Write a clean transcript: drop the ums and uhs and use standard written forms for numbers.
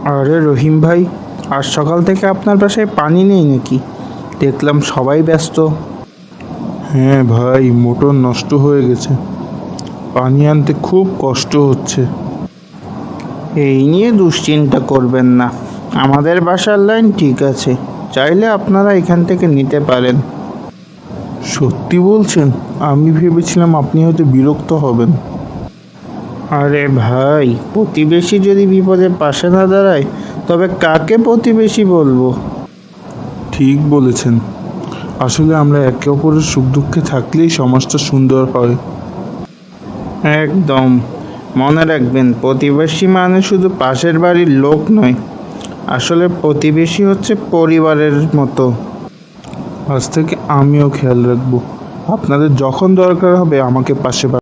আরে রহিম ভাই, আজ সকাল থেকে আপনার বাসায় পানি নেই নাকি? দেখলাম সবাই ব্যস্ত। হ্যাঁ ভাই, মোটর নষ্ট হয়ে গেছে, পানি আনতে খুব কষ্ট হচ্ছে। এই নিয়ে দুশ্চিন্তা করবেন না, আমাদের বাসার লাইন ঠিক আছে, চাইলে আপনারা এখান থেকে নিতে পারেন। সত্যি বলছেন? আমি ভেবেছিলাম আপনি হয়তো বিরক্ত হবেন। আরে ভাই, প্রতিবেশী যদি বিপদে পাশে না দাঁড়ায় তবে কাকে প্রতিবেশী বলবো? ঠিক বলেছেন, আসলে আমরা একে অপরের সুখ দুঃখে থাকলেই সমাজটা সুন্দর হয়। একদম, মনে রাখবেন প্রতিবেশী মানে শুধু পাশের বাড়ির লোক নয়, আসলে প্রতিবেশী হচ্ছে পরিবারের মতো। আজ থেকে আমিও খেয়াল রাখবো, আপনাদের যখন দরকার হবে আমাকে পাশে পাবেন।